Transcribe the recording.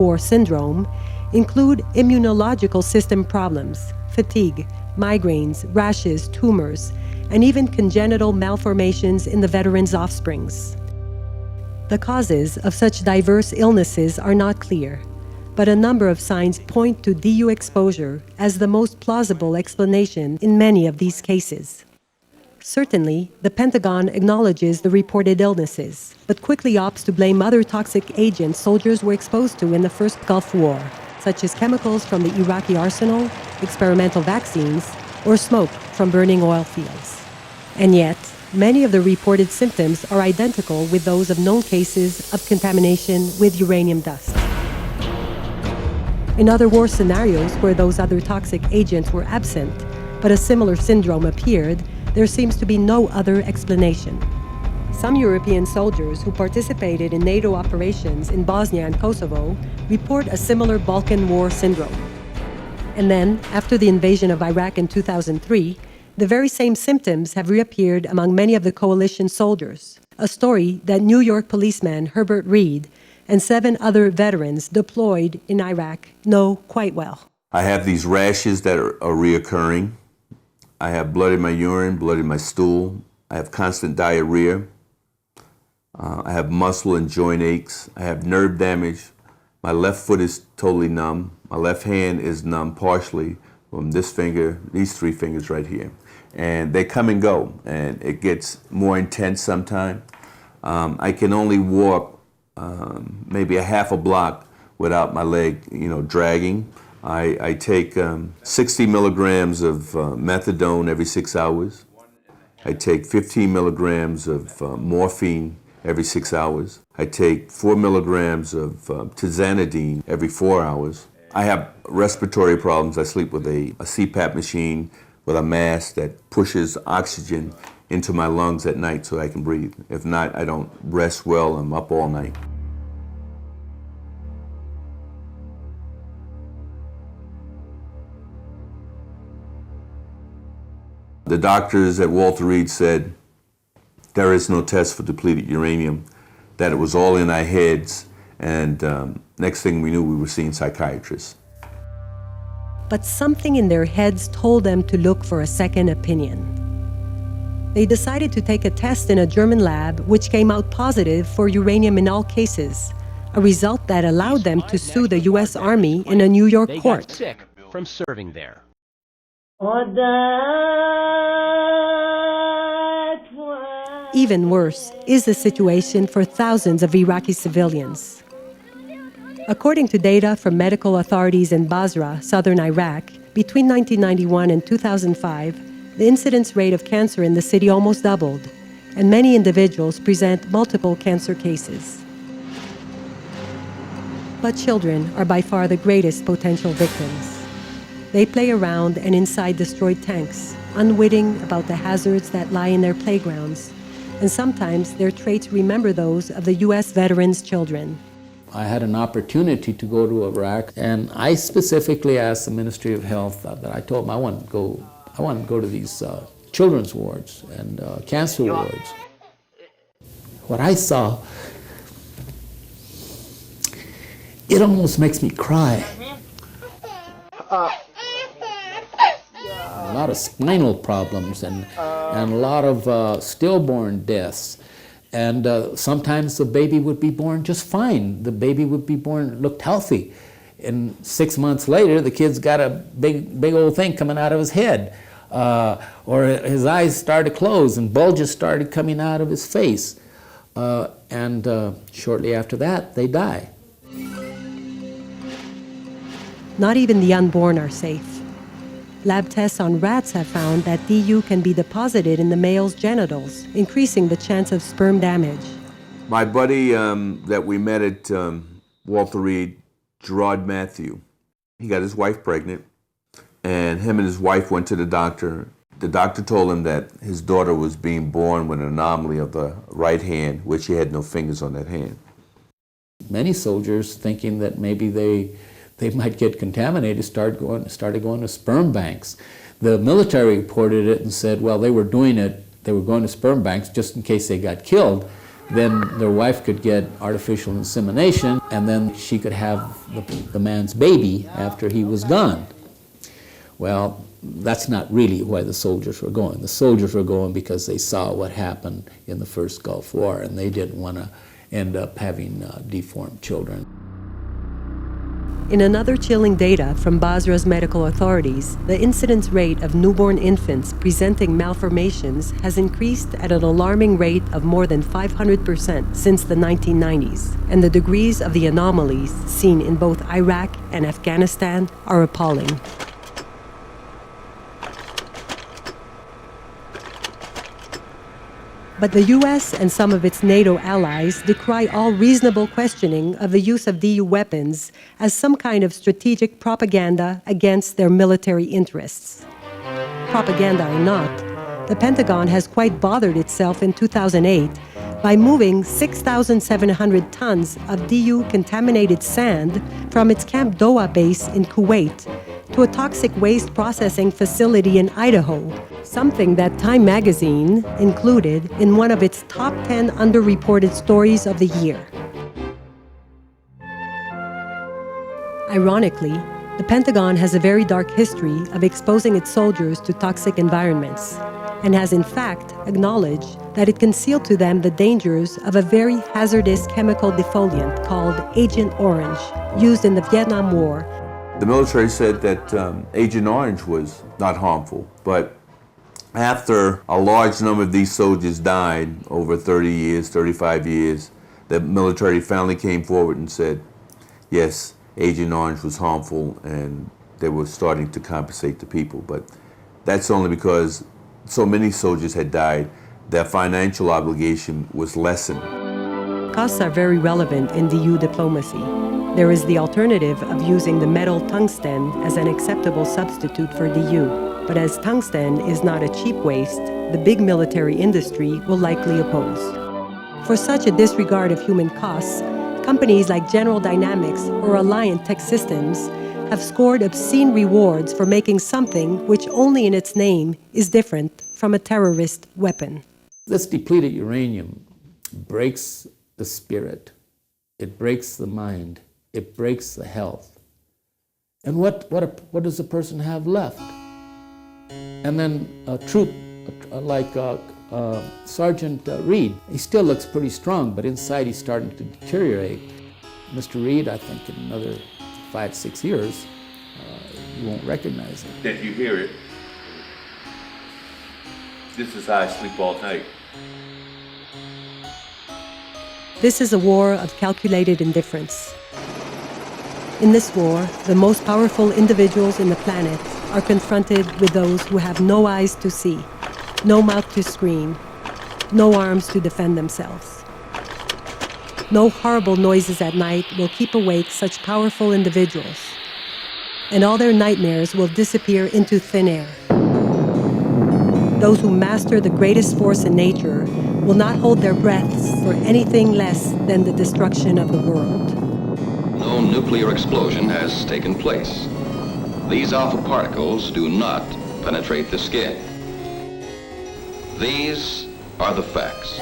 War syndrome include immunological system problems, fatigue, migraines, rashes, tumors, and even congenital malformations in the veterans' offsprings. The causes of such diverse illnesses are not clear, but a number of signs point to DU exposure as the most plausible explanation in many of these cases. Certainly, the Pentagon acknowledges the reported illnesses, but quickly opts to blame other toxic agents soldiers were exposed to in the first Gulf War, such as chemicals from the Iraqi arsenal, experimental vaccines, or smoke from burning oil fields. And yet, many of the reported symptoms are identical with those of known cases of contamination with uranium dust. In other war scenarios where those other toxic agents were absent, but a similar syndrome appeared, there seems to be no other explanation. Some European soldiers who participated in NATO operations in Bosnia and Kosovo report a similar Balkan War syndrome. And then, after the invasion of Iraq in 2003, the very same symptoms have reappeared among many of the coalition soldiers, a story that New York policeman Herbert Reed and 7 other veterans deployed in Iraq know quite well. I have these rashes that are reoccurring. I have blood in my urine, blood in my stool. I have constant diarrhea. I have muscle and joint aches. I have nerve damage. My left foot is totally numb. My left hand is numb partially from this finger, these 3 fingers right here. And they come and go, and it gets more intense sometimes. I can only walk maybe a half a block without my leg, dragging. I take 60 milligrams of methadone every 6 hours. I take 15 milligrams of morphine every 6 hours. I take 4 milligrams of tizanidine every 4 hours. I have respiratory problems. I sleep with a CPAP machine with a mask that pushes oxygen into my lungs at night so I can breathe. If not, I don't rest well. I'm up all night. The doctors at Walter Reed said there is no test for depleted uranium, that it was all in our heads, and next thing we knew, we were seeing psychiatrists. But something in their heads told them to look for a second opinion. They decided to take a test in a German lab which came out positive for uranium in all cases, a result that allowed them to sue the U.S. Army in a New York court. They got sick from serving there. Even worse is the situation for thousands of Iraqi civilians. According to data from medical authorities in Basra, southern Iraq, between 1991 and 2005, the incidence rate of cancer in the city almost doubled, and many individuals present multiple cancer cases. But children are by far the greatest potential victims. They play around and inside destroyed tanks, unwitting about the hazards that lie in their playgrounds, and sometimes their traits remember those of the U.S. veterans' children. I had an opportunity to go to Iraq, and I specifically asked the Ministry of Health that I told them I want to go to these children's wards and cancer wards. What I saw, it almost makes me cry. A lot of spinal problems and a lot of stillborn deaths. And sometimes the baby would be born just fine. The baby would be born, looked healthy. And 6 months later, the kid's got a big old thing coming out of his head. Or his eyes started to close and bulges started coming out of his face. And shortly after that, they die. Not even the unborn are safe. Lab tests on rats have found that DU can be deposited in the male's genitals, increasing the chance of sperm damage. My buddy that we met at Walter Reed, Gerard Matthew, he got his wife pregnant, and him and his wife went to the doctor. The doctor told him that his daughter was being born with an anomaly of the right hand, which he had no fingers on that hand. Many soldiers, thinking that maybe they might get contaminated, started going to sperm banks. The military reported it and said, well, they were going to sperm banks just in case they got killed. then their wife could get artificial insemination, and then she could have the man's baby after he was gone. Well, that's not really why the soldiers were going. The soldiers were going because they saw what happened in the first Gulf War, and they didn't want to end up having deformed children. In another chilling data from Basra's medical authorities, the incidence rate of newborn infants presenting malformations has increased at an alarming rate of more than 500% since the 1990s, and the degrees of the anomalies seen in both Iraq and Afghanistan are appalling. But the U.S. and some of its NATO allies decry all reasonable questioning of the use of DU weapons as some kind of strategic propaganda against their military interests. Propaganda or not, the Pentagon has quite bothered itself in 2008 by moving 6,700 tons of DU-contaminated sand from its Camp Doha base in Kuwait to a toxic waste processing facility in Idaho, something that Time magazine included in one of its top 10 underreported stories of the year. Ironically, the Pentagon has a very dark history of exposing its soldiers to toxic environments, and has in fact acknowledged that it concealed to them the dangers of a very hazardous chemical defoliant called Agent Orange, used in the Vietnam War. The military said that Agent Orange was not harmful, but after a large number of these soldiers died over 30 years, 35 years, the military finally came forward and said, yes, Agent Orange was harmful, and they were starting to compensate the people. But that's only because so many soldiers had died, their financial obligation was lessened. Costs are very relevant in DU diplomacy. There is the alternative of using the metal tungsten as an acceptable substitute for DU. But as tungsten is not a cheap waste, the big military industry will likely oppose. For such a disregard of human costs, companies like General Dynamics or Alliant Tech Systems have scored obscene rewards for making something which only in its name is different from a terrorist weapon. This depleted uranium breaks the spirit, it breaks the mind, it breaks the health. And what does a person have left? And then a troop like Sergeant Reed, he still looks pretty strong, but inside he's starting to deteriorate. Mr. Reed, I think in another 5-6 years, you won't recognize him. That you hear it. This is how I sleep all night. This is a war of calculated indifference. In this war, the most powerful individuals in the planet are confronted with those who have no eyes to see, no mouth to scream, no arms to defend themselves. No horrible noises at night will keep awake such powerful individuals, and all their nightmares will disappear into thin air. Those who master the greatest force in nature will not hold their breaths for anything less than the destruction of the world. No nuclear explosion has taken place. These alpha particles do not penetrate the skin. These are the facts.